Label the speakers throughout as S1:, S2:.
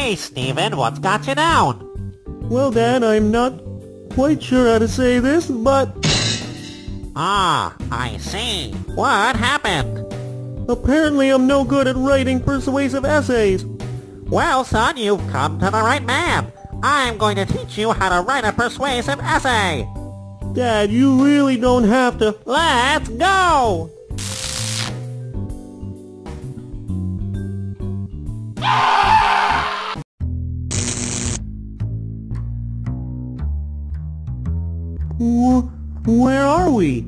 S1: Hey, Steven, what's got you down?
S2: Well, Dad, I'm not quite sure how to say this, but...
S1: Ah, I see. What happened?
S2: apparently I'm no good at writing persuasive essays.
S1: Well, son, you've come to the right man. I'm going to teach you how to write a persuasive essay.
S2: Dad, you really don't have to...
S1: Let's go!
S2: Where are we?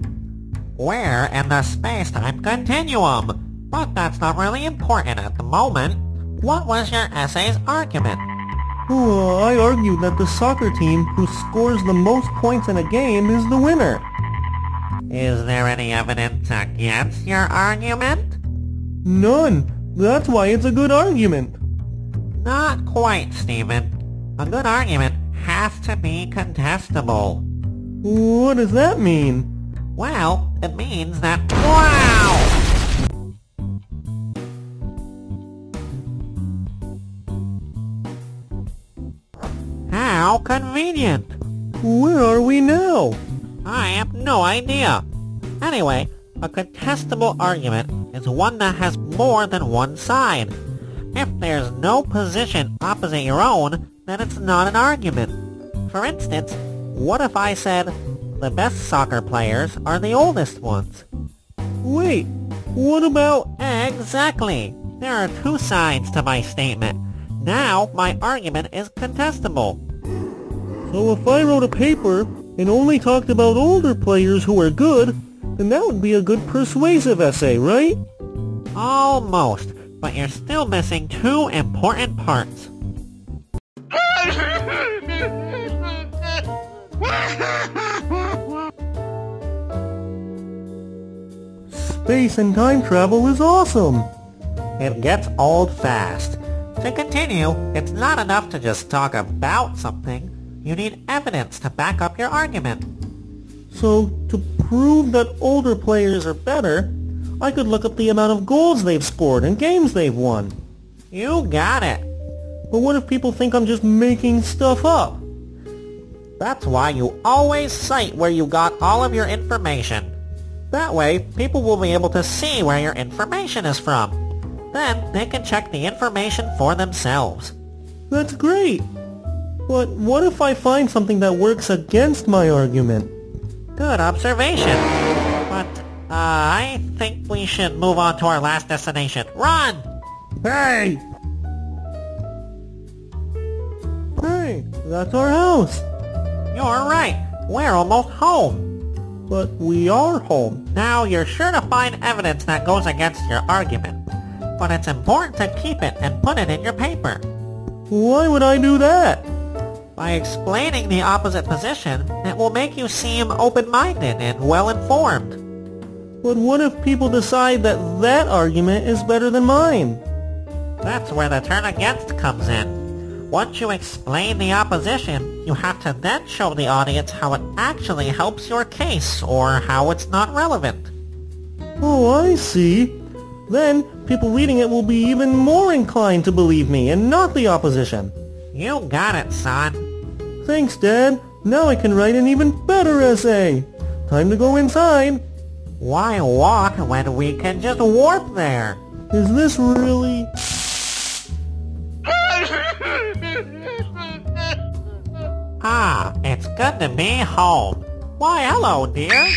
S1: We're in the space-time continuum. But that's not really important at the moment. What was your essay's argument?
S2: Oh, I argued that the soccer team who scores the most points in a game is the winner.
S1: Is there any evidence against your argument?
S2: None. That's why it's a good argument.
S1: Not quite, Stephen. A good argument has to be contestable.
S2: What does that mean?
S1: Well, it means that... Wow! How convenient!
S2: Where are we now?
S1: I have no idea. Anyway, a contestable argument is one that has more than one side. If there's no position opposite your own, then it's not an argument. For instance, what if I said, the best soccer players are the oldest ones?
S2: Wait, what about...
S1: Exactly! There are two sides to my statement. Now my argument is contestable.
S2: So if I wrote a paper and only talked about older players who are good, then that would be a good persuasive essay, right?
S1: Almost, but you're still missing two important parts.
S2: Space and time travel is awesome.
S1: It gets old fast. To continue, it's not enough to just talk about something. You need evidence to back up your argument.
S2: So, to prove that older players are better, I could look up the amount of goals they've scored and games they've won.
S1: You got it.
S2: But what if people think I'm just making stuff up?
S1: That's why you always cite where you got all of your information. That way, people will be able to see where your information is from. Then they can check the information for themselves.
S2: That's great. But what if I find something that works against my argument?
S1: Good observation. But, I think we should move on to our last destination. Run!
S2: Hey! Hey, that's our house.
S1: You're right. We're almost home.
S2: But we are home.
S1: Now, you're sure to find evidence that goes against your argument. But it's important to keep it and put it in your paper.
S2: Why would I do that?
S1: By explaining the opposite position, it will make you seem open-minded and well-informed.
S2: But what if people decide that that argument is better than mine?
S1: That's where the turn against comes in. Once you explain the opposition, you have to then show the audience how it actually helps your case, or how it's not relevant.
S2: Oh, I see. Then, people reading it will be even more inclined to believe me, and not the opposition.
S1: You got it, son.
S2: Thanks, Dad. Now I can write an even better essay. Time to go inside.
S1: Why walk when we can just warp there?
S2: Is this really...
S1: Ah, it's good to be home. Why, hello, dear.